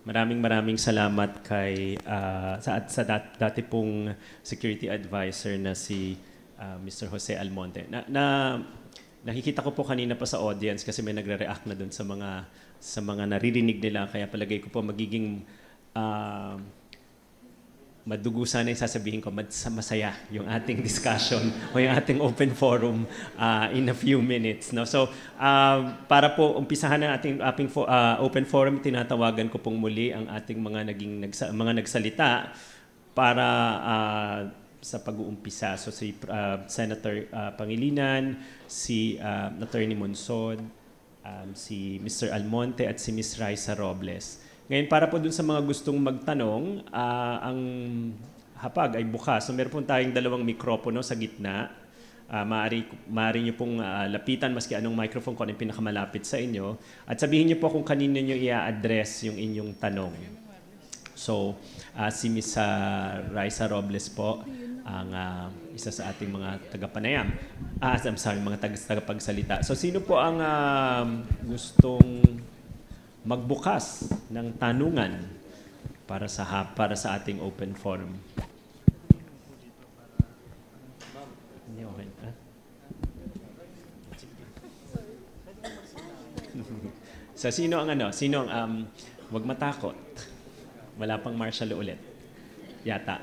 Maraming salamat kay dati pong security advisor na si Mr. Jose Almonte. Nakikita ko po kanina pa sa audience kasi may nagre-react na doon sa mga naririnig nila, kaya palagay ko po magiging madugo sana yung sasabihin ko, masaya yung ating discussion o yung ating open forum in a few minutes. No? So, para po umpisahan na ating open forum, tinatawagan ko pong muli ang ating mga nagsalita para sa pag-uumpisa. So, si Senator Pangilinan, si Attorney Monsod, si Mr. Almonte at si Ms. Raisa Robles. Ngayon, para po dun sa mga gustong magtanong, ang hapag ay bukas. So, meron po tayong 2 mikropono sa gitna. Maaari nyo pong lapitan maski anong microphone kung anong pinakamalapit sa inyo. At sabihin nyo po kung kanino nyo i-address yung inyong tanong. So, si Ms. Raisa Robles po, ang isa sa ating mga tagapanayam. Mga tagapagsalita. So, sino po ang gustong magbukas ng tanungan para sa ating open forum? So sino ang wag matakot? Wala pang martial law ulit. Yata.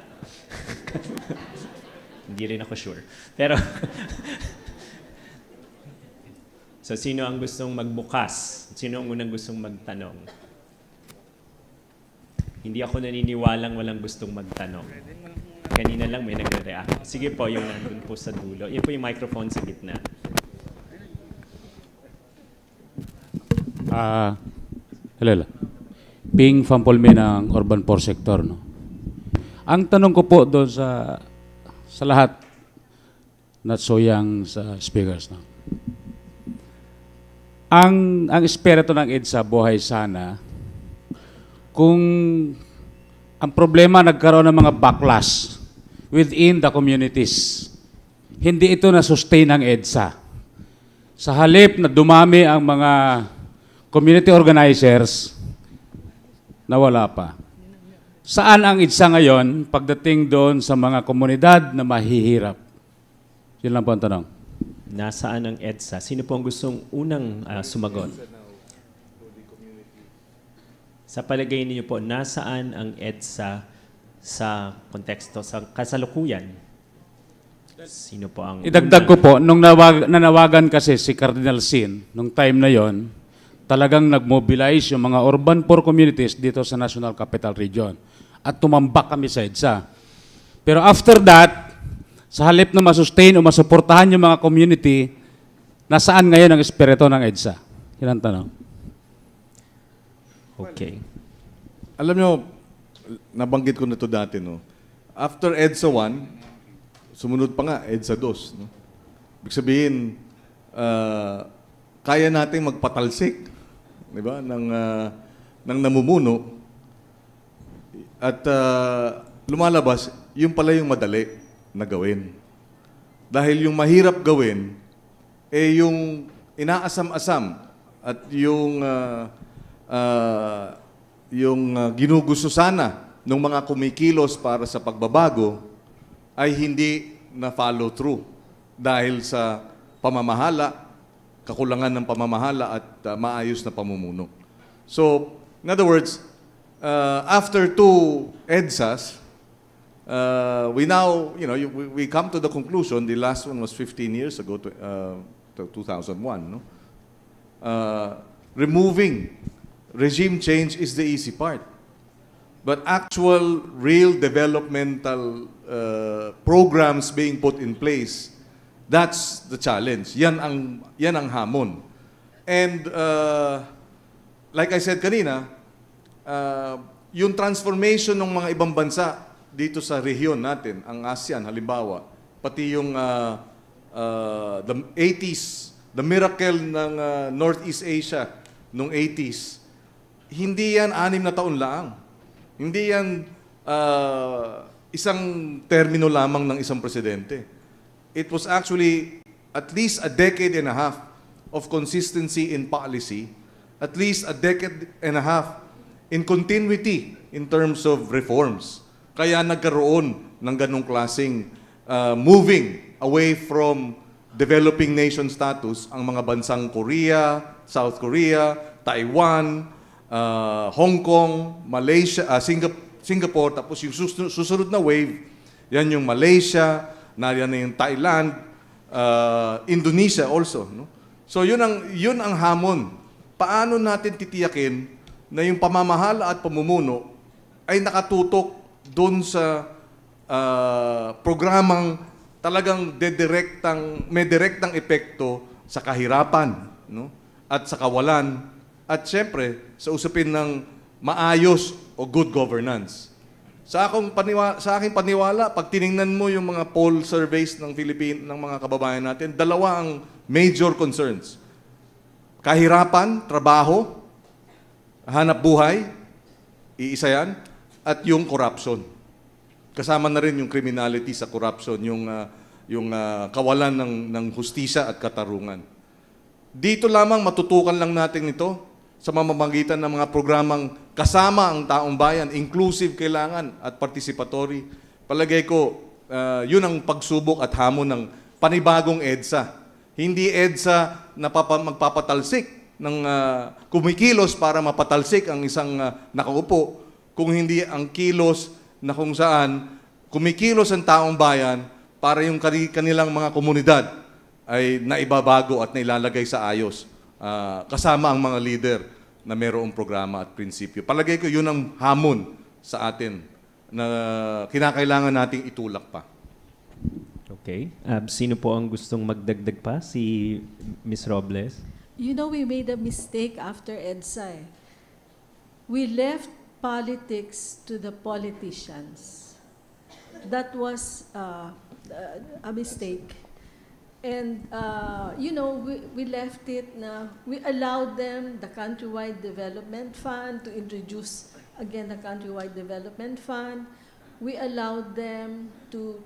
Hindi rin ako sure. Pero so, sino ang gustong magbukas? Sino ang unang gustong magtanong? Hindi ako naniniwalang walang gustong magtanong. Kanina lang may nagre-react. Sige po, yung nandun po sa dulo. Yan po yung microphone sa gitna. Hello. Ping Fampolme ng Urban Poor Sector. No? Ang tanong ko po doon sa lahat, not so young sa speakers. No? Ang espiritu ng EDSA, buhay sana, kung ang problema nagkaroon ng mga backlash within the communities, hindi ito na-sustain ng EDSA. Sa halip na dumami ang mga community organizers, nawala pa. Saan ang EDSA ngayon pagdating doon sa mga komunidad na mahihirap? Yun lang po ang tanong. Nasaan ang EDSA? Sino po ang gustong unang sumagot? Sa palagay niyo po, nasaan ang EDSA sa konteksto, sa kasalukuyan? Sino po ang idagdag ko po, nung nanawagan kasi si Cardinal Sin, nung time na yon, talagang nag-mobilize yung mga urban poor communities dito sa National Capital Region. At tumambak kami sa EDSA. Pero after that, sa halip na masustain o masuportahan yung mga community, nasaan ngayon ang espiritu ng EDSA? Yan ang tanong. Okay. Alam nyo, nabanggit ko na ito dati, no? After EDSA 1, sumunod pa nga, EDSA 2. No? Ibig sabihin, kaya nating magpatalsik, di ba, ng namumuno. At lumalabas, yung pala yung madali na gawin. Dahil yung mahirap gawin, yung inaasam-asam at yung ginugusto sana ng mga kumikilos para sa pagbabago ay hindi na-follow through dahil sa pamamahala, kakulangan ng pamamahala at maayos na pamumuno. So, in other words, after 2 EDSAs, we now, we come to the conclusion, the last one was 15 years ago, to 2001, no? Removing regime change is the easy part. But actual, real developmental programs being put in place, that's the challenge. Yan ang hamon. And like I said kanina, yung transformation ng mga ibang bansa dito sa rehiyon natin, ang ASEAN halimbawa, pati yung the 80s, the miracle ng Northeast Asia noong 80s, hindi yan 6 na taon lang. Hindi yan isang termino lamang ng isang presidente. It was actually at least a decade and a half of consistency in policy, at least a decade and a half in continuity in terms of reforms. Kaya nagkaroon ng ganong klaseng moving away from developing nation status ang mga bansang Korea, South Korea, Taiwan, Hong Kong, Malaysia, Singapore, tapos yung susunod na wave, yan yung Malaysia, yan na yung Thailand, Indonesia also. No? So yun ang hamon. Paano natin titiyakin na yung pamamahala at pamumuno ay nakatutok doon sa programang talagang may direktang epekto sa kahirapan, no? At sa kawalan, at syempre sa usapin ng maayos o good governance. Sa aking paniwala, pag tiningnan mo yung mga poll surveys ng ng mga kababayan natin, dalawa ang major concerns. Kahirapan, trabaho, hanap buhay, iisa yan, at yung corruption. Kasama na rin yung criminality sa corruption, yung kawalan ng hustisya at katarungan. Dito lamang matutukan lang natin ito sa mamamagitan ng mga programang kasama ang taong bayan, inclusive kailangan at participatory. Palagay ko, yun ang pagsubok at hamon ng panibagong EDSA. Hindi EDSA na magpapatalsik ng kumikilos para mapatalsik ang isang nakaupo, kung hindi ang kilos na kung saan kumikilos ang taong bayan para yung kanilang mga komunidad ay naibabago at nailalagay sa ayos, kasama ang mga leader na mayroong programa at prinsipyo. Palagay ko yun ang hamon sa atin na kinakailangan nating itulak pa. Okay. Sino po ang gustong magdagdag pa? Si Ms. Robles? You know, we made a mistake after EDSA. We left politics to the politicians. That was a mistake. And, you know, we left it na, we allowed them, the Countrywide Development Fund, to introduce, again, the Countrywide Development Fund. We allowed them to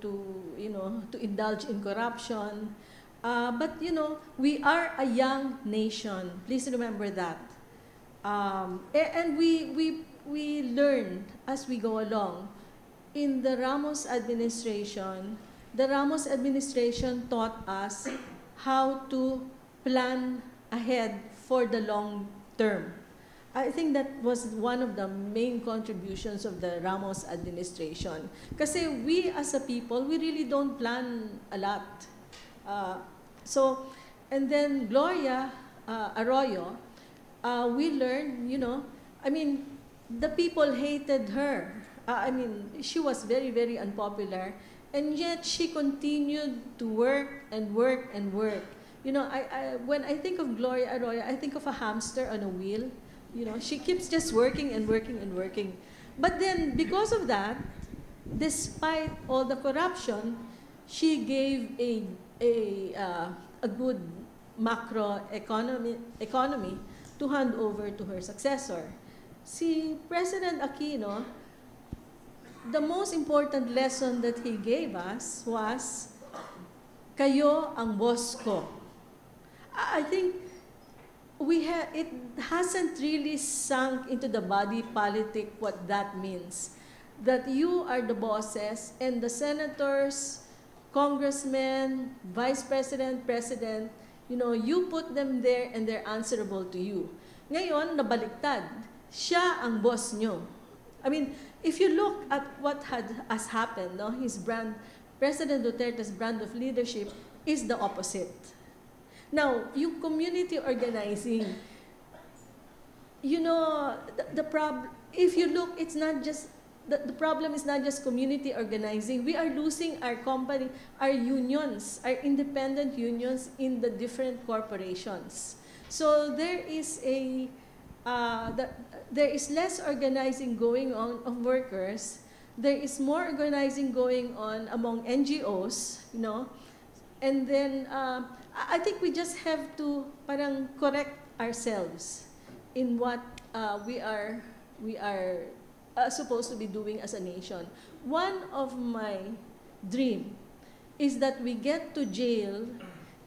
indulge in corruption. But, you know, we are a young nation. Please remember that. And we learn as we go along. In the Ramos administration, taught us how to plan ahead for the long term. I think that was one of the main contributions of the Ramos administration. Kasi we as a people, we really don't plan a lot. And then Gloria Arroyo, we learned, you know, I mean, the people hated her. She was very, very unpopular. And yet, she continued to work and work and work. You know, when I think of Gloria Arroyo, I think of a hamster on a wheel. You know, she keeps just working and working and working. But then, because of that, despite all the corruption, she gave a good macro economy to hand over to her successor. Si President Aquino, the most important lesson that he gave us was, kayo ang boss ko. I think it hasn't really sunk into the body politic what that means. That you are the bosses and the senators, congressmen, vice president, president, you know, you put them there and they're answerable to you. Ngayon, nabaliktad. Siya ang boss nyo. I mean, if you look at what has happened, no, President Duterte's brand of leadership is the opposite. Now, yung community organizing, you know, if you look, it's not just, the problem is not just community organizing. We are losing our unions, our independent unions in the different corporations. So there is there is less organizing going on of workers. There is more organizing going on among NGOs, you know. And then I think we just have to parang correct ourselves in what we are supposed to be doing as a nation. One of my dream is that we get to jail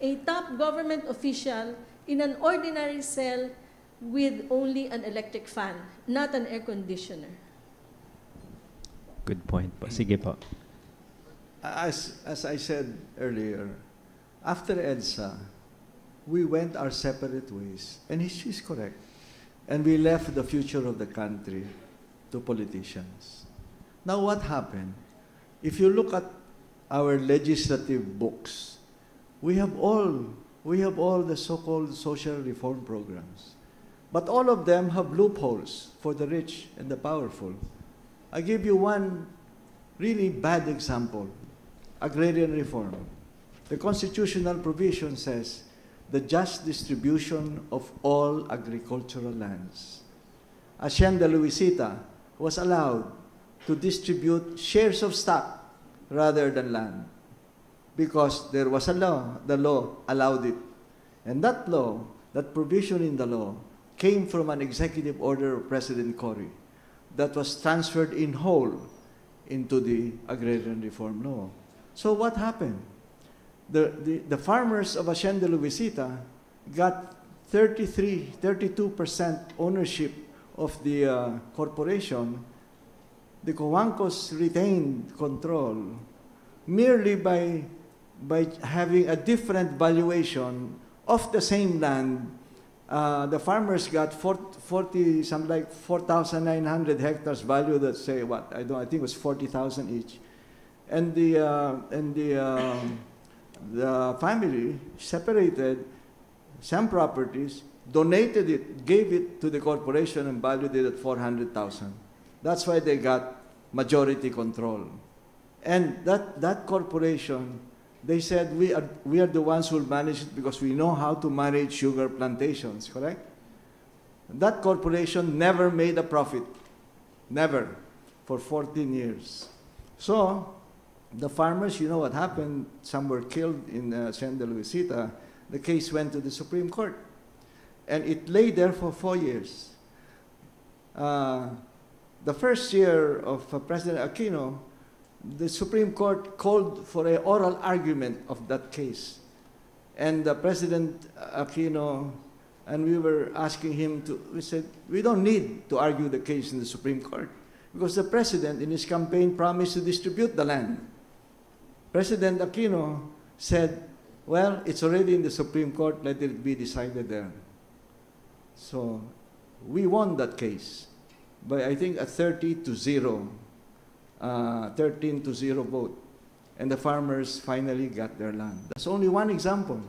a top government official in an ordinary cell with only an electric fan, not an air conditioner. Good point po. Sige po. As I said earlier, after EDSA, we went our separate ways, and she's correct. And we left the future of the country to politicians. Now what happened? If you look at our legislative books, we have all the so-called social reform programs. But all of them have loopholes for the rich and the powerful. I give you one really bad example. Agrarian reform. The constitutional provision says the just distribution of all agricultural lands. Hacienda Luisita was allowed to distribute shares of stock rather than land because there was a law, the law allowed it. And that law, that provision in the law, came from an executive order of President Cory that was transferred in whole into the agrarian reform law. So what happened? The farmers of Hacienda Luisita got 32% ownership of the corporation. The Cojuangcos retained control merely by having a different valuation of the same land. The farmers got 40 something like 4,900 hectares valued at, say, what, I think it was 40,000 each. And the family separated some properties, donated it, gave it to the corporation and valued it at 400,000. That's why they got majority control. And that corporation, they said, we are the ones who will manage it because we know how to manage sugar plantations, correct? That corporation never made a profit, never, for 14 years. So, the farmers, you know what happened? Some were killed in Hacienda Luisita. The case went to the Supreme Court. And it lay there for 4 years. The first year of President Aquino, the Supreme Court called for an oral argument of that case. And President Aquino, and we were asking him we said, we don't need to argue the case in the Supreme Court because the President in his campaign promised to distribute the land. President Aquino said, well, it's already in the Supreme Court, let it be decided there. So we won that case by, I think, a 13-0 vote. And the farmers finally got their land. That's only one example.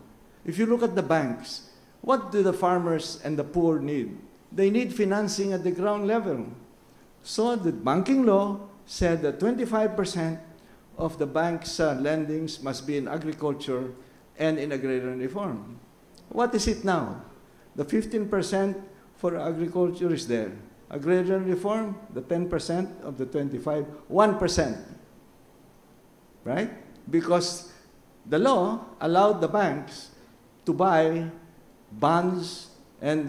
If you look at the banks, what do the farmers and the poor need? They need financing at the ground level. So the banking law said that 25% of the bank's lendings must be in agriculture and in agrarian reform. What is it now? The 15% for agriculture is there. Agrarian reform, the 10% of the 25, 1%. Right? Because the law allowed the banks to buy bonds and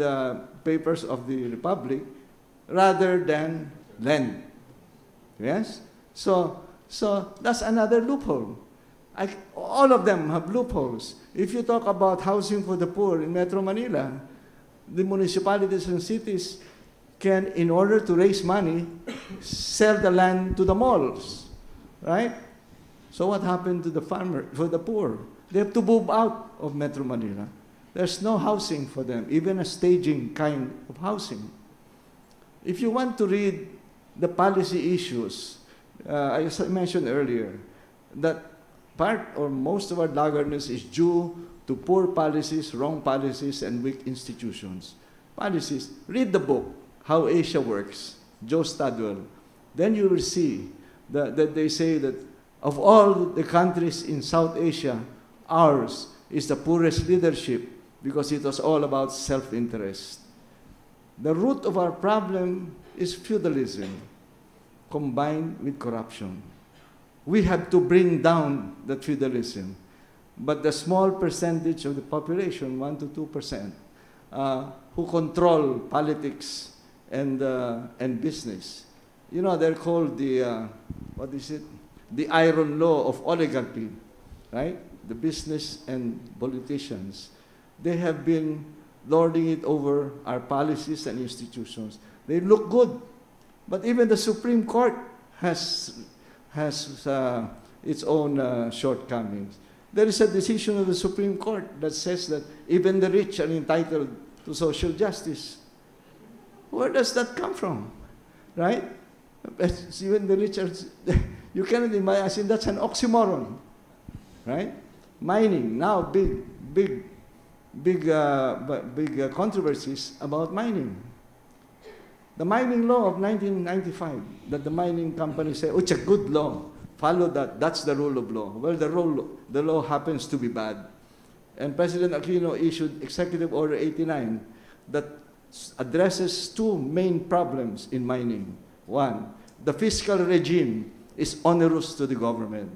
papers of the Republic rather than lend. Yes? So that's another loophole. All of them have loopholes. If you talk about housing for the poor in Metro Manila, the municipalities and cities can, in order to raise money, sell the land to the malls, right? So what happened to the farmer, for the poor? They have to move out of Metro Manila. There's no housing for them, even a staging kind of housing. If you want to read the policy issues, as I mentioned earlier, that part or most of our laggardness is due to poor policies, wrong policies, and weak institutions. Policies, read the book, How Asia Works, Joe Stadwell. Then you will see that they say that of all the countries in South Asia, ours is the poorest leadership because it was all about self-interest. The root of our problem is feudalism combined with corruption. We have to bring down that feudalism. But the small percentage of the population, 1 to 2%, who control politics and business, you know, they're called the, what is it? The iron law of oligarchy, right? The business and politicians. They have been lording it over our policies and institutions. They look good, but even the Supreme Court has its own shortcomings. There is a decision of the Supreme Court that says that even the rich are entitled to social justice. Where does that come from? Right? Even the rich are, you cannot imagine, that's an oxymoron. Right? Mining, now big controversies about mining. The mining law of 1995, that the mining companies say, oh, it's a good law. Follow that. That's the rule of law. Well, the law happens to be bad. And President Aquino issued Executive Order 89 that addresses two main problems in mining. One, the fiscal regime is onerous to the government.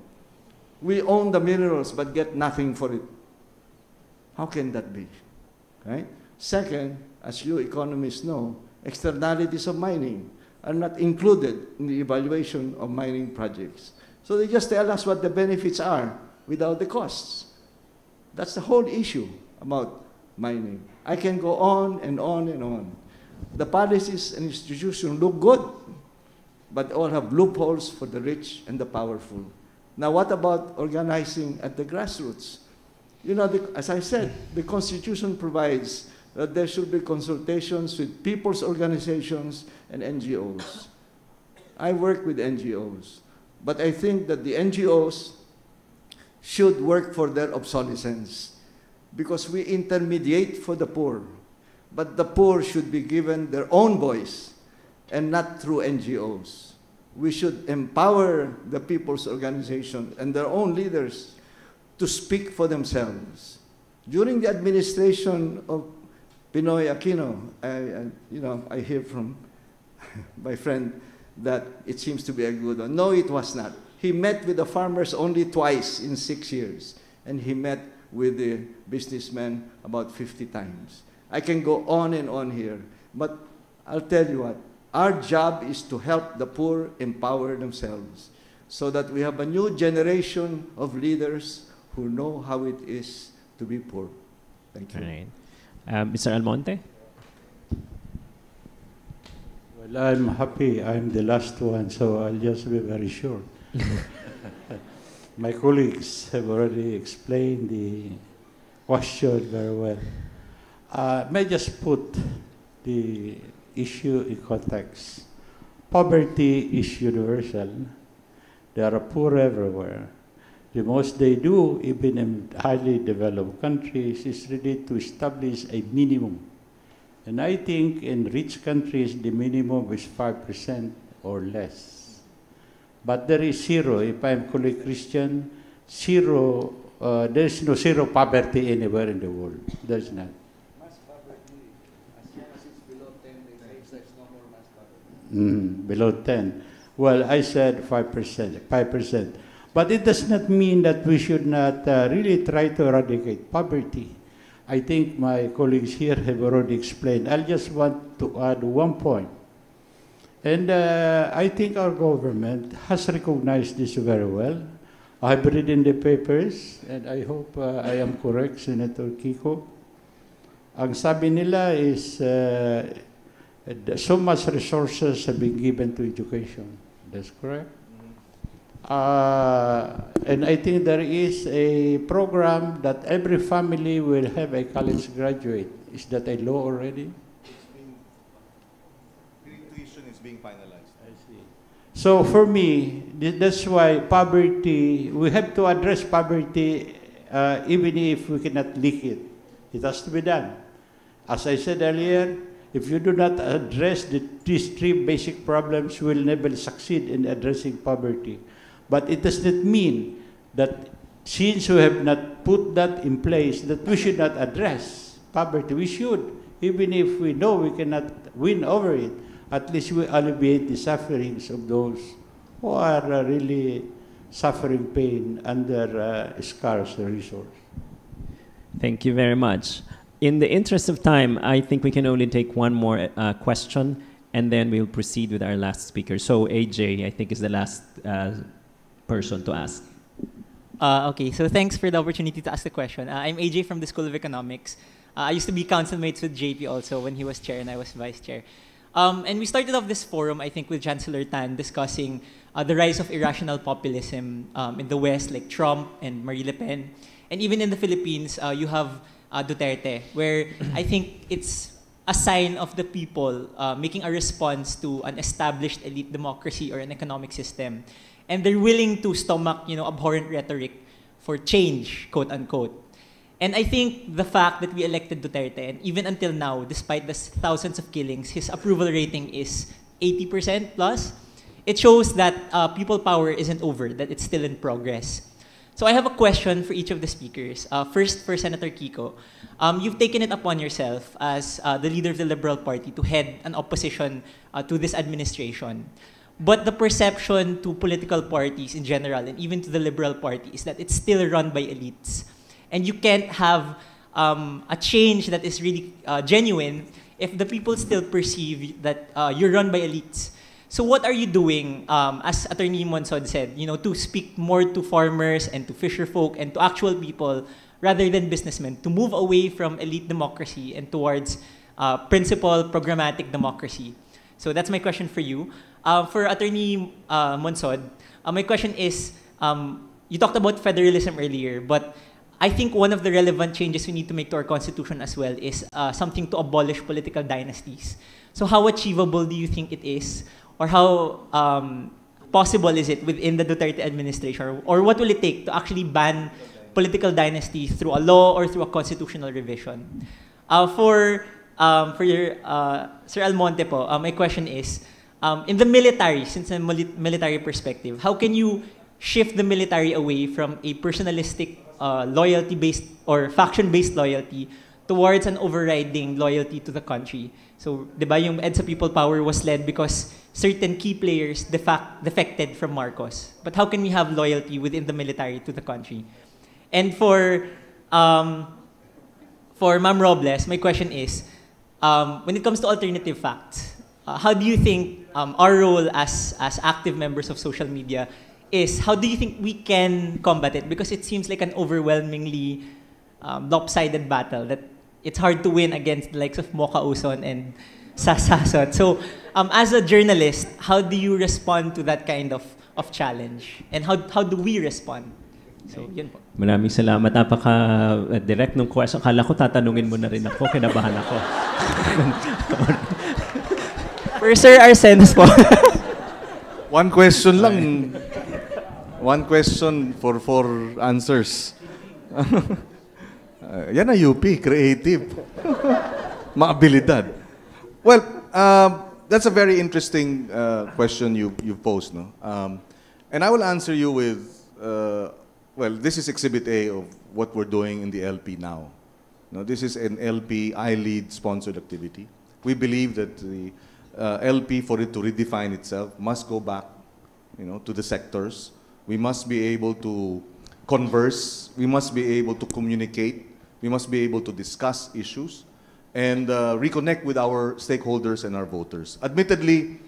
We own the minerals but get nothing for it. How can that be? Right? Second, as you economists know, externalities of mining are not included in the evaluation of mining projects. So they just tell us what the benefits are without the costs. That's the whole issue about mining. I can go on and on and on. The policies and institutions look good, but all have loopholes for the rich and the powerful. Now, what about organizing at the grassroots? You know, as I said, the Constitution provides that there should be consultations with people's organizations and NGOs. I work with NGOs, but I think that the NGOs should work for their obsolescence because we intermediate for the poor, but the poor should be given their own voice and not through NGOs. We should empower the people's organization and their own leaders to speak for themselves. During the administration of Pinoy Aquino, I hear from my friend that it seems to be a good one. No, it was not. He met with the farmers only twice in 6 years, and he met with the businessmen about 50 times. I can go on and on here, but I'll tell you what, our job is to help the poor empower themselves so that we have a new generation of leaders who know how it is to be poor. Thank you. All right. Mr. Almonte? Well, I'm happy I'm the last one, so I'll just be very short. My colleagues have already explained the question very well. May I just put the issue in context. Poverty is universal. There are poor everywhere. The most they do, even in highly developed countries, is really to establish a minimum. And I think in rich countries, the minimum is 5% or less. But there is zero, if I'm fully Christian, zero, there is no zero poverty anywhere in the world. There's none. Mass poverty, as long as it's below 10, they say there's no more mass poverty. Below 10. Well, I said 5%. But it does not mean that we should not really try to eradicate poverty. I think my colleagues here have already explained. I just want to add one point. And I think our government has recognized this very well. I've read in the papers, and I hope I am correct, Senator Kiko. Ang sabi nila is so much resources have been given to education. That's correct. And I think there is a program that every family will have a college graduate. Is that a law already? Tuition is being finalized. I see. So for me, that's why poverty, we have to address poverty even if we cannot lick it. It has to be done. As I said earlier, if you do not address these three basic problems, you will never succeed in addressing poverty. But it does not mean that since we have not put that in place, that we should not address poverty. We should, even if we know we cannot win over it, at least we alleviate the sufferings of those who are really suffering pain under scarce resource. Thank you very much. In the interest of time, I think we can only take one more question, and then we'll proceed with our last speaker. So AJ, I think, is the last person to ask. Okay, so thanks for the opportunity to ask the question. I'm AJ from the School of Economics. I used to be council mates with JP also when he was chair and I was vice chair. And we started off this forum, I think, with Chancellor Tan discussing the rise of irrational populism in the West, like Trump and Marie Le Pen. And even in the Philippines, you have Duterte, where I think it's a sign of the people making a response to an established elite democracy or an economic system. And they're willing to stomach, abhorrent rhetoric for change, quote unquote. And I think the fact that we elected Duterte, and even until now, despite the thousands of killings, his approval rating is 80% plus. It shows that people power isn't over, that it's still in progress. So I have a question for each of the speakers. First, for Senator Kiko. You've taken it upon yourself as the leader of the Liberal Party to head an opposition to this administration. But the perception to political parties in general, and even to the Liberal Party, is that it's still run by elites. And you can't have a change that is really genuine if the people still perceive that you're run by elites. So what are you doing, as Attorney Monsod said, to speak more to farmers and to fisher folk and to actual people rather than businessmen, to move away from elite democracy and towards principle programmatic democracy? So that's my question for you. For Attorney Monsod, my question is, you talked about federalism earlier, but I think one of the relevant changes we need to make to our constitution as well is something to abolish political dynasties. So how achievable do you think it is? Or how possible is it within the Duterte administration? Or what will it take to actually ban political dynasties through a law or through a constitutional revision? For your, Sir Almonte po, my question is, in the military, since a military perspective, how can you shift the military away from a personalistic loyalty-based or faction-based loyalty towards an overriding loyalty to the country? So, di ba, yung EDSA People Power was led because certain key players defected from Marcos. But how can we have loyalty within the military to the country? And for Ma'am Robles, my question is, when it comes to alternative facts, how do you think our role as active members of social media is, how do you think we can combat it? Because it seems like an overwhelmingly lopsided battle that it's hard to win against the likes of Mocha Uson and Sasasot. So, as a journalist, how do you respond to that kind of challenge? And how do we respond? So, yun po. Maraming salamat. Napaka-direct nung question. Akala ko tatanungin mo na rin ako. Kinabahan ako. For Sir Arsenis po. One question lang. One question for 4 answers. Yan na UP, creative. Maabilidad. Well, that's a very interesting question you posed, no? And I will answer you with, well, this is Exhibit A of what we're doing in the LP now. No, this is an LP I-lead sponsored activity. We believe that the LP, for it to redefine itself, must go back, to the sectors. We must be able to converse. We must be able to communicate. We must be able to discuss issues and reconnect with our stakeholders and our voters. Admittedly,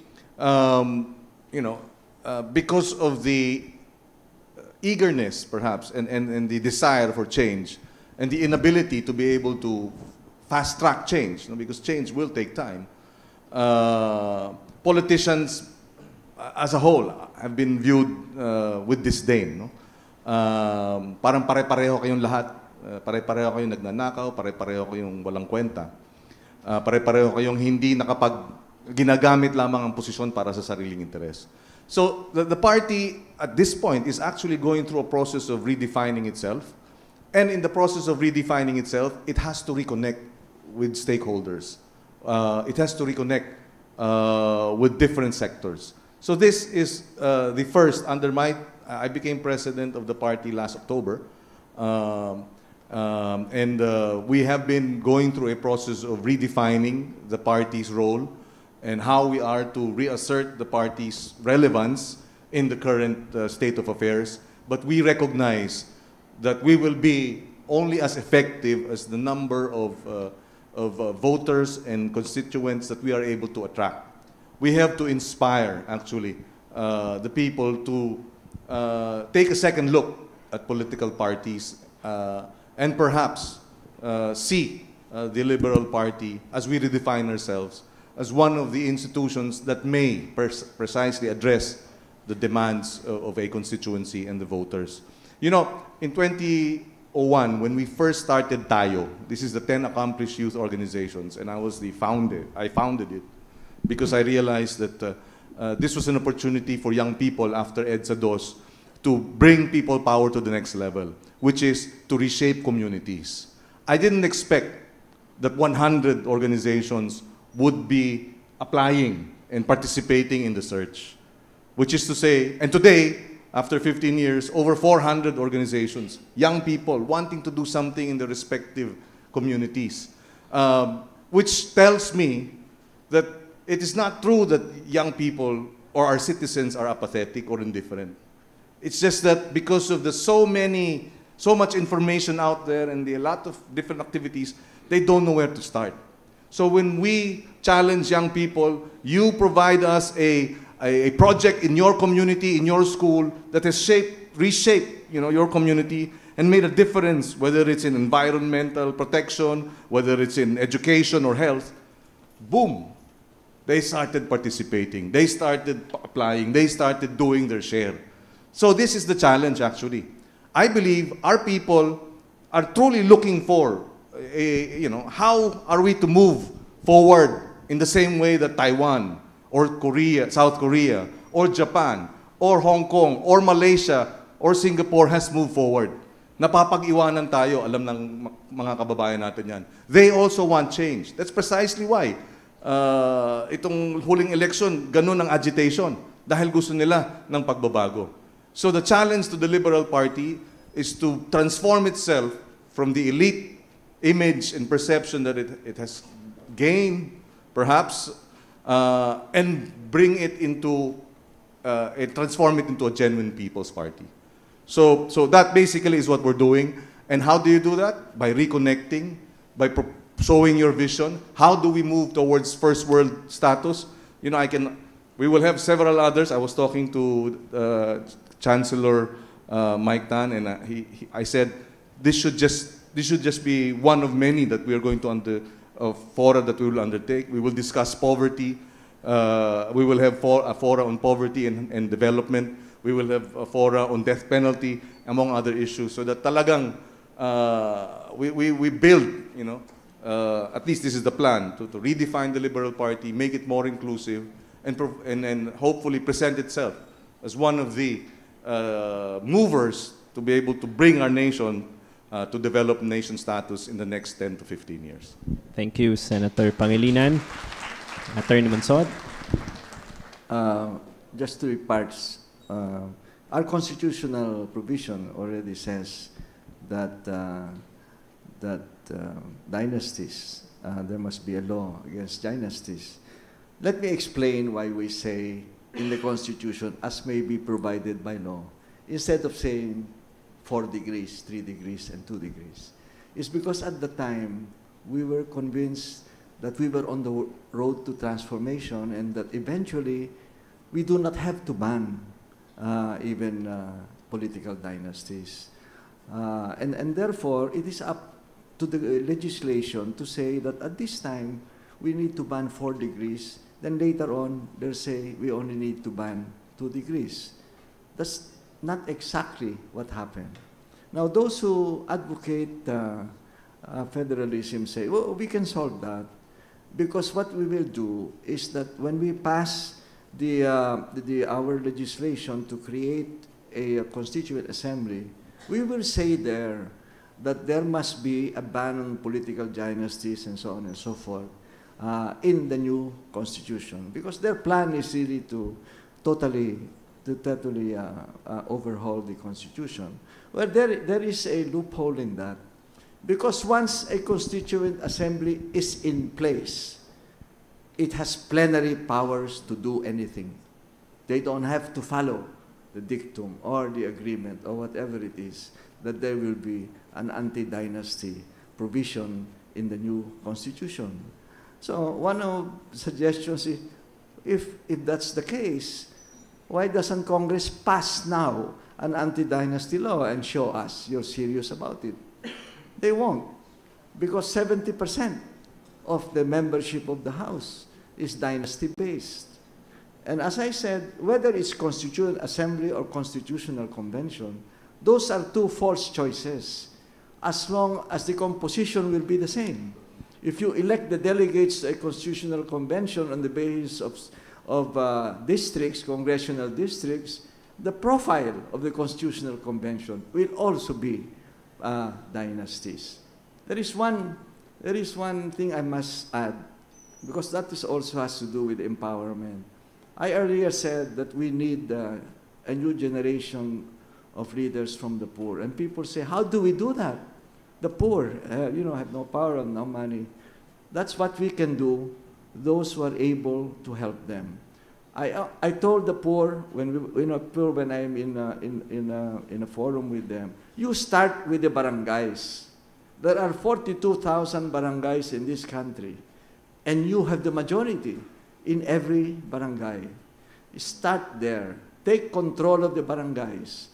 because of the eagerness, perhaps, and the desire for change, and the inability to be able to fast-track change, because change will take time, politicians as a whole have been viewed with disdain. Parang pare-pareho kayong lahat. Pare-pareho kayong nagnanakaw, pare-pareho kayong walang kwenta. Pare-pareho kayong hindi ginagamit lamang ang posisyon para sa sariling interes. So the party at this point is actually going through a process of redefining itself. And in the process of redefining itself, it has to reconnect with stakeholders. It has to reconnect with different sectors. So this is the first, I became president of the party last October. We have been going through a process of redefining the party's role and how we are to reassert the party's relevance in the current state of affairs. But we recognize that we will be only as effective as the number of voters and constituents that we are able to attract. We have to inspire, actually, the people to take a second look at political parties and perhaps see the Liberal Party, as we redefine ourselves, as one of the institutions that may precisely address the demands of a constituency and the voters. You know, in 2001, when we first started Tayo, this is the 10 Accomplished Youth Organizations, and I founded it because I realized that this was an opportunity for young people after EDSA DOS to bring people power to the next level, which is to reshape communities. I didn't expect that 100 organizations would be applying and participating in the search, which is to say, and today, after 15 years, over 400 organizations, young people wanting to do something in their respective communities, which tells me that it is not true that young people or our citizens are apathetic or indifferent. It's just that because of the so much information out there and a lot of different activities, they don't know where to start. So when we challenge young people, you provide us a project in your community, in your school, that has reshaped, your community and made a difference, whether it's in environmental protection, whether it's in education or health. Boom! They started participating. They started applying. They started doing their share. So this is the challenge, actually. I believe our people are truly looking for, how are we to move forward in the same way that Taiwan or Korea, South Korea, or Japan, or Hong Kong, or Malaysia, or Singapore has moved forward. Napapag-iwanan tayo, alam ng mga kababayan natin yan. They also want change. That's precisely why itong huling election, ganun ang agitation, dahil gusto nila ng pagbabago. So the challenge to the Liberal Party is to transform itself from the elite image and perception that it has gained, perhaps, and bring it into, and transform it into a genuine people's party. So that basically is what we're doing. And how do you do that? By reconnecting, by showing your vision. How do we move towards first world status? We will have several others. I was talking to Chancellor Mike Tan, and I said this should just be one of many that we are going to fora that we will undertake. We will discuss poverty. We will have a fora on poverty and development. We will have a fora on death penalty, among other issues, so that talagang we build, at least this is the plan, to redefine the Liberal Party, make it more inclusive, and hopefully present itself as one of the movers to be able to bring our nation to develop nation status in the next 10 to 15 years. Thank you, Senator Pangilinan. Attorney Mansod. Just three parts. Our constitutional provision already says that dynasties, there must be a law against dynasties. Let me explain why we say in the Constitution, as may be provided by law, instead of saying 4 degrees, 3 degrees, and 2 degrees. It's because at the time, we were convinced that we were on the road to transformation and that eventually we do not have to ban even political dynasties. And therefore, it is up to the legislation to say that at this time, we need to ban 4 degrees. Then later on, they'll say we only need to ban 2 degrees. That's not exactly what happened. Now, those who advocate federalism say, well, we can solve that, because what we will do is that when we pass our legislation to create a constituent assembly, we will say there that there must be a ban on political dynasties and so on and so forth in the new constitution, because their plan is really to totally overhaul the constitution. Well, there is a loophole in that, because once a constituent assembly is in place, it has plenary powers to do anything. They don't have to follow the dictum or the agreement or whatever it is, that there will be an anti-dynasty provision in the new constitution. So one of the suggestions is, if that's the case, why doesn't Congress pass now an anti-dynasty law and show us you're serious about it? They won't. because 70% of the membership of the House is dynasty-based. And as I said, whether it's Constituent Assembly or Constitutional Convention, those are two false choices, as long as the composition will be the same. If you elect the delegates to a Constitutional Convention on the basis of districts, congressional districts, the profile of the Constitutional Convention will also be dynasties. There is one thing I must add, because that also has to do with empowerment. I earlier said that we need a new generation of leaders from the poor. And people say, how do we do that? The poor, have no power and no money. That's what we can do, those who are able to help them. I told the poor, when I'm in a forum with them, you start with the barangays. There are 42,000 barangays in this country, and you have the majority in every barangay. Start there. Take control of the barangays.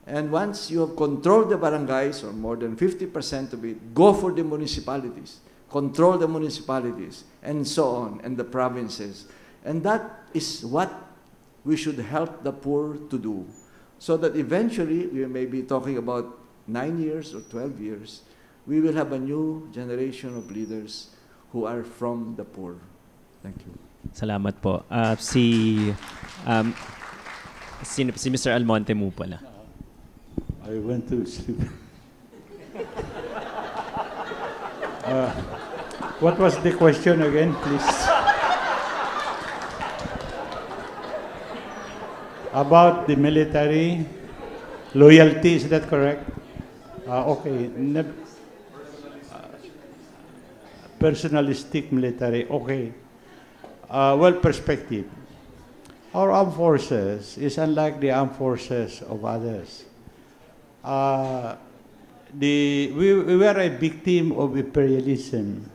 And once you have controlled the barangays, or more than 50% of it, go for the municipalities. Control the municipalities, and so on, and the provinces. And that is what we should help the poor to do. So that eventually, we may be talking about 9 years or 12 years, we will have a new generation of leaders who are from the poor. Thank you. Salamat po. Si Mr. Almonte mo pala. I went to sleep. What was the question again, please? About the military loyalty, is that correct? Okay. Personalistic military, okay. Well, perspective. Our armed forces is unlike the armed forces of others. We were a victim of imperialism.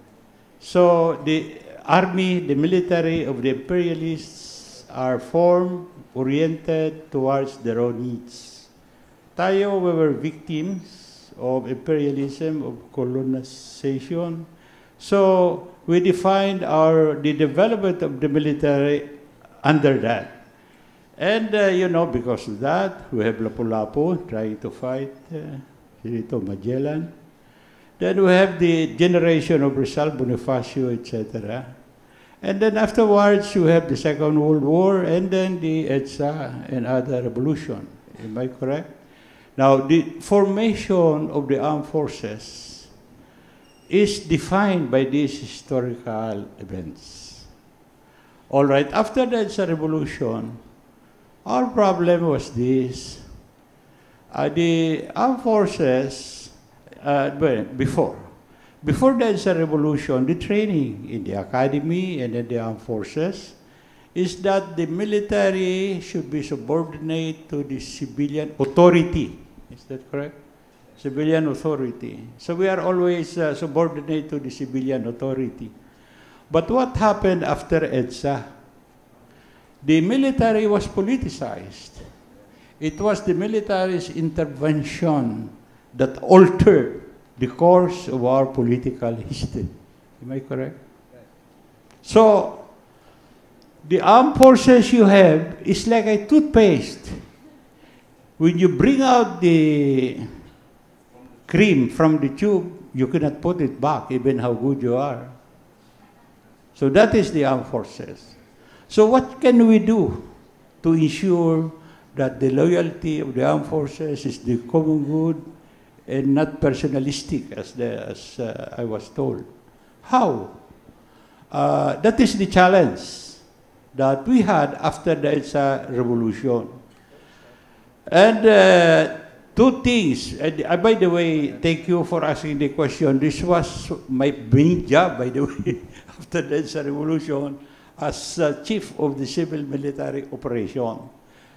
So the army, the military of the imperialists are formed, oriented towards their own needs. Tayo, we were victims of imperialism, of colonization. So we defined the development of the military under that. And, because of that, we have Lapu-Lapu trying to fight Benito Magellan. Then we have the generation of Rizal, Bonifacio, etc. And then afterwards, you have the Second World War, and then the EDSA and other revolution. Am I correct? Now, the formation of the armed forces is defined by these historical events. All right, after the EDSA revolution, our problem was this. The armed forces, before the EDSA revolution, the training in the academy and in the armed forces is that the military should be subordinate to the civilian authority. Is that correct? Civilian authority. So we are always subordinate to the civilian authority. But what happened after EDSA? The military was politicized. It was the military's intervention that altered the course of our political history. Am I correct? So, the armed forces you have is like a toothpaste. When you bring out the cream from the tube, you cannot put it back, even how good you are. So that is the armed forces. So what can we do to ensure that the loyalty of the armed forces is the common good and not personalistic, as I was told? How? That is the challenge that we had after the EDSA revolution. And two things. By the way, thank you for asking the question. This was my main job, by the way, after the EDSA revolution, as chief of the civil military operation.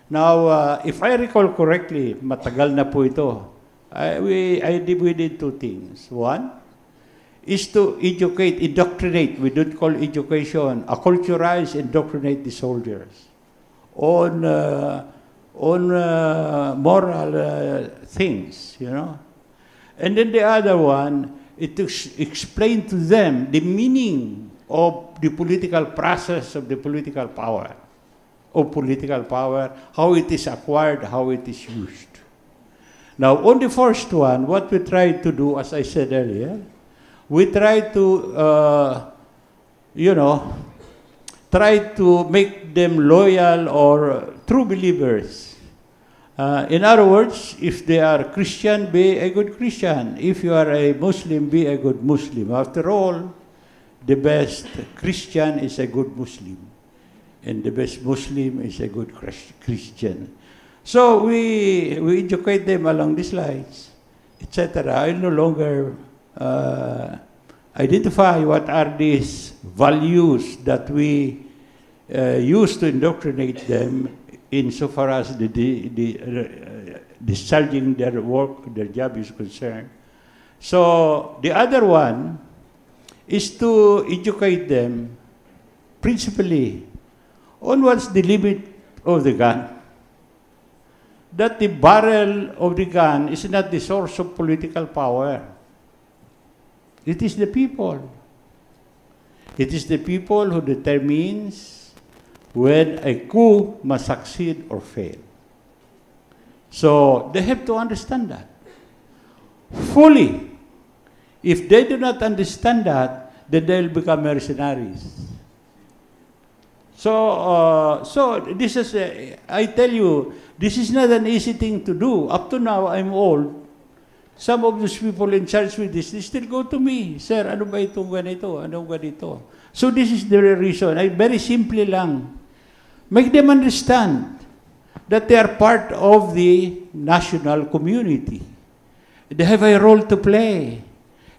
Now, if I recall correctly, matagal na po ito. We did two things. One is to educate, indoctrinate. We don't call education, acculturize, indoctrinate the soldiers on moral things, And then the other one it explained to them the meaning of the political process of the political power, how it is acquired, how it is used. Now, on the first one, what we tried to do, as I said earlier, we tried to, try to make them loyal or true believers. In other words, if they are Christian, be a good Christian. If you are a Muslim, be a good Muslim. After all, the best Christian is a good Muslim, and the best Muslim is a good Christian. So we educate them along these lines, etc. I no longer identify what are these values that we use to indoctrinate them insofar as the discharging their work, their job is concerned. So the other one is to educate them principally on what's the limit of the gun. That the barrel of the gun is not the source of political power. It is the people. It is the people who determines when a coup must succeed or fail. So they have to understand that fully. If they do not understand that, then they will become mercenaries. So this is, I tell you, this is not an easy thing to do. Up to now, I'm old. Some of those people in charge with this, they still go to me, Sir, ano ba itong ganito? Ano ganito? So this is the reason. Very simply lang. Make them understand that they are part of the national community. They have a role to play.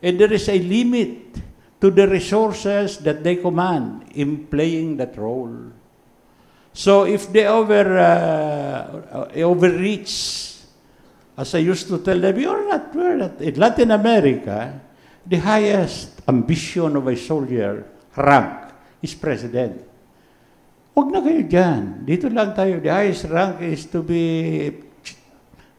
And there is a limit to the resources that they command in playing that role. So if they overreach, as I used to tell them, we're not. In Latin America, the highest ambition of a soldier rank is president. Huwag na kayo dyan. Dito lang tayo. The highest rank is to be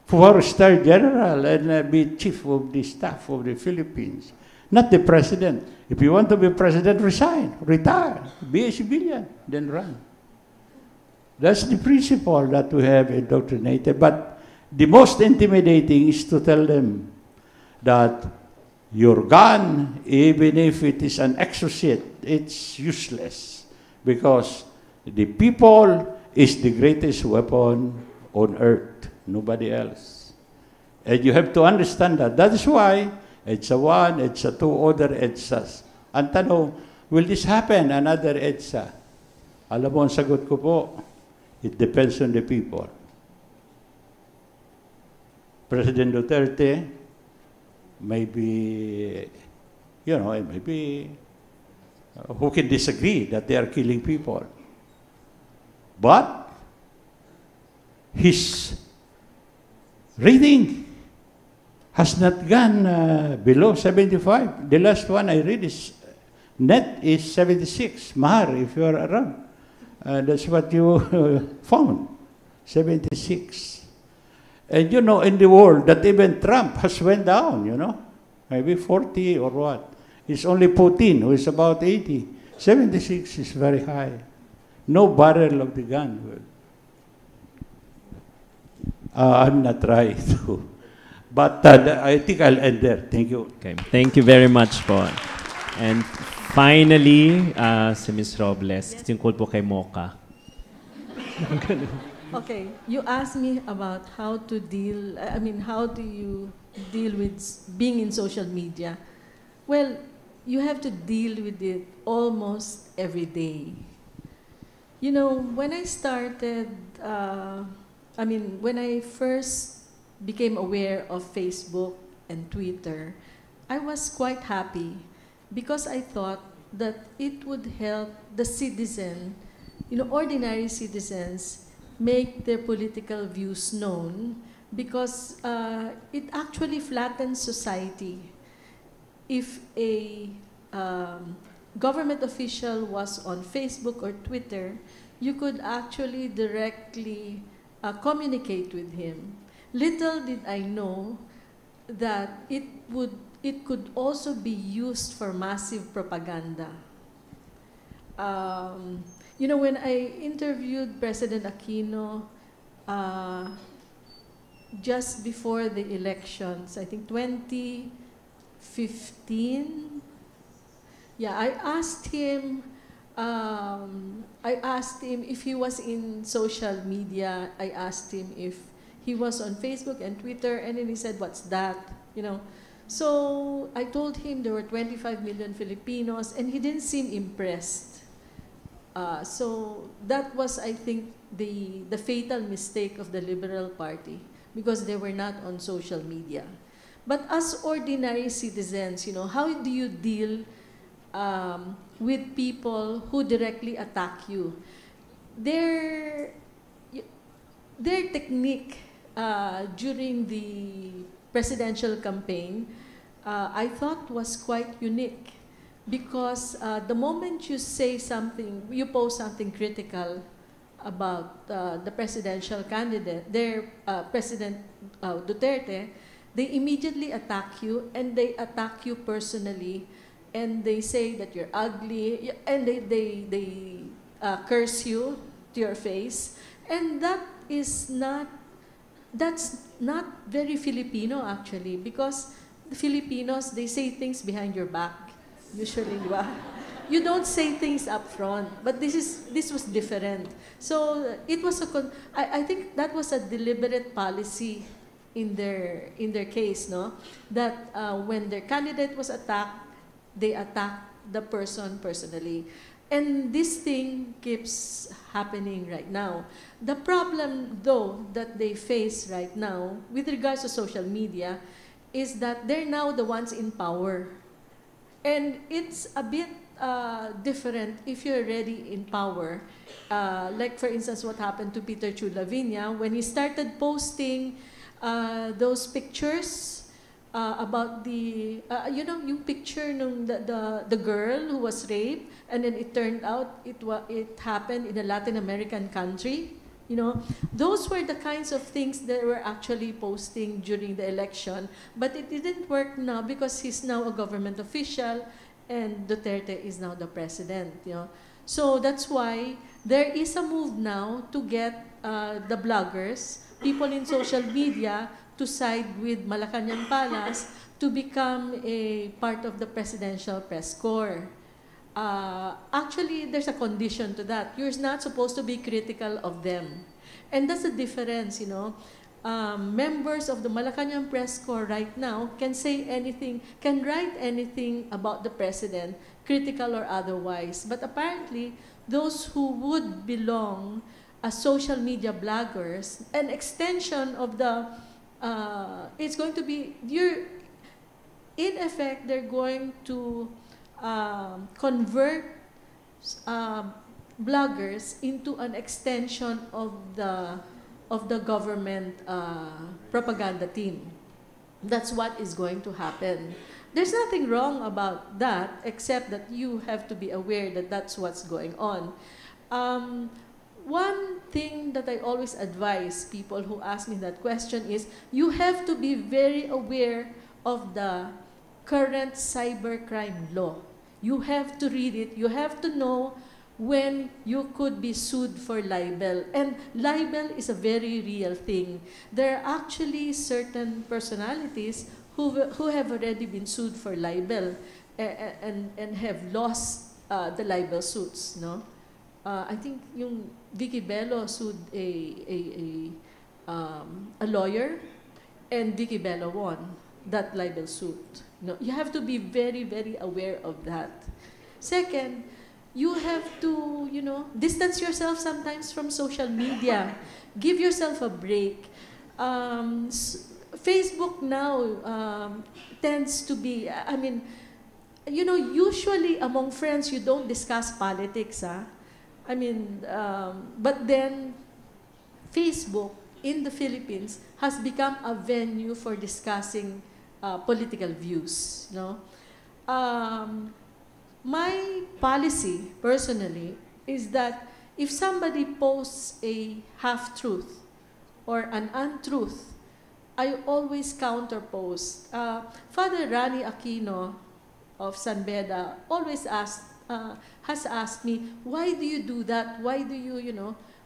4-star general and be chief of the staff of the Philippines. Not the president. If you want to be president, resign, retire, be a civilian, then run. That's the principle that we have indoctrinated. But the most intimidating is to tell them that your gun, even if it is an exocet, it's useless because the people is the greatest weapon on earth, nobody else. And you have to understand that. That is why EDSA 1, EDSA 2, other EDSAs. Ang tanong, will this happen, another EDSA? Alam mo ang sagot ko po, it depends on the people. President Duterte, maybe, who can disagree that they are killing people? But his rating has not gone below 75. The last one I read is net is 76. Mahar, if you are around. That's what you found, 76. And in the world that even Trump has went down, maybe 40 or what. It's only Putin who is about 80. 76 is very high. No barrel of the gun. I'm not trying to. But I think I'll end there. Thank you. Okay. Thank you very much po. And finally, si Ms. Robles, tungkol po kay Mocha. Okay, you asked me about how to deal, how do you deal with being in social media? Well, you have to deal with it almost every day. When I started, when I first became aware of Facebook and Twitter, I was quite happy because I thought that it would help the citizen, ordinary citizens, make their political views known because it actually flattens society. If a government official was on Facebook or Twitter, you could actually directly communicate with him. Little did I know that it would it could also be used for massive propaganda. You know, when I interviewed President Aquino just before the elections, I think 2015, yeah, I asked him if he was in social media. I asked him if he was on Facebook and Twitter, and then he said, "What's that?" You know. So I told him there were 25 million Filipinos, and he didn't seem impressed. So that was, I think, the fatal mistake of the Liberal Party, because they were not on social media. But as ordinary citizens, you know, how do you deal with people who directly attack you? Their technique during the presidential campaign, I thought was quite unique, because the moment you say something, you post something critical about the presidential candidate, President Duterte, they immediately attack you, and they attack you personally, and they say that you're ugly, and they curse you to your face, and that's not very Filipino, actually, because the Filipinos, they say things behind your back, usually, di ba? You don't say things up front, but this was different. So it was I think that was a deliberate policy in their case, no? That when their candidate was attacked, they attacked the person personally. And this thing keeps happening right now. The problem, though, that they face right now with regards to social media is that they're now the ones in power. And it's a bit different if you're already in power. Like, for instance, what happened to Peter Chulavinia when he started posting those pictures about the, you know, yung picture nung the girl who was raped, and then it turned out it happened in a Latin American country. You know, those were the kinds of things that were actually posting during the election, but it didn't work now because he's now a government official, and Duterte is now the president. You know, so that's why there is a move now to get the bloggers, people in social media, to side with Malacanang Palace to become a part of the presidential press corps. Actually, there's a condition to that. You're not supposed to be critical of them. And that's the difference, you know. Members of the Malacanang Press Corps right now can say anything, can write anything about the president, critical or otherwise. But apparently, those who would belong as social media bloggers, an extension of the, it's going to be, in effect, they're going to convert bloggers into an extension of the government propaganda team. That's what is going to happen. There's nothing wrong about that, except that you have to be aware that that's what's going on. One thing that I always advise people who ask me that question is, you have to be very aware of the current cybercrime law. You have to read it. You have to know when you could be sued for libel. And libel is a very real thing. There are actually certain personalities who have already been sued for libel and have lost the libel suits. No, I think yung Vicky Bello sued a lawyer, and Vicky Bello won that libel suit. No, you have to be very, very aware of that. Second, you have to, you know, distance yourself sometimes from social media. Give yourself a break. Facebook now tends to be, I mean, you know, usually among friends, you don't discuss politics, huh? I mean, but then Facebook in the Philippines has become a venue for discussing political views. No, my policy personally is that if somebody posts a half-truth or an untruth, I always counterpose. Father Rani Aquino of San Beda always has asked me, why do you do that? Why do you,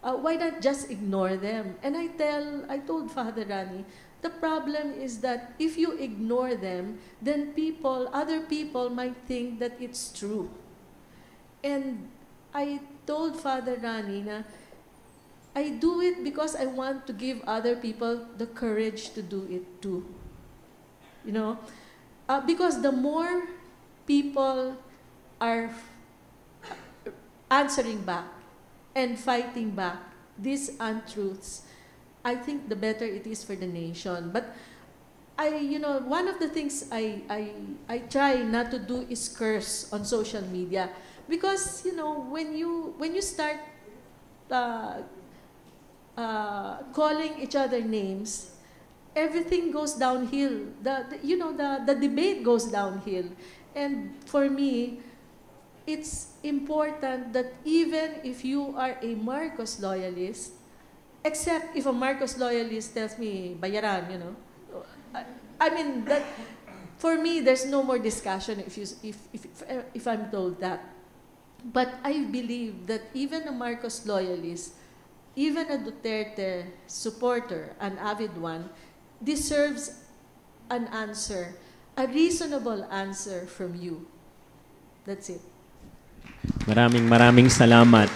why not just ignore them? And I told Father Rani, the problem is that if you ignore them, then other people might think that it's true. And I told Father Rani na, I do it because I want to give other people the courage to do it too. Because the more people are answering back and fighting back these untruths, I think the better it is for the nation. But one of the things I try not to do is curse on social media, because when you start calling each other names, everything goes downhill. The debate goes downhill. And for me, it's important that even if you are a Marcos loyalist, except if a Marcos loyalist tells me, bayaran, I mean, that for me, there's no more discussion if I'm told that. But I believe that even a Marcos loyalist, even a Duterte supporter, an avid one, deserves an answer, a reasonable answer from you. That's it. Maraming salamat.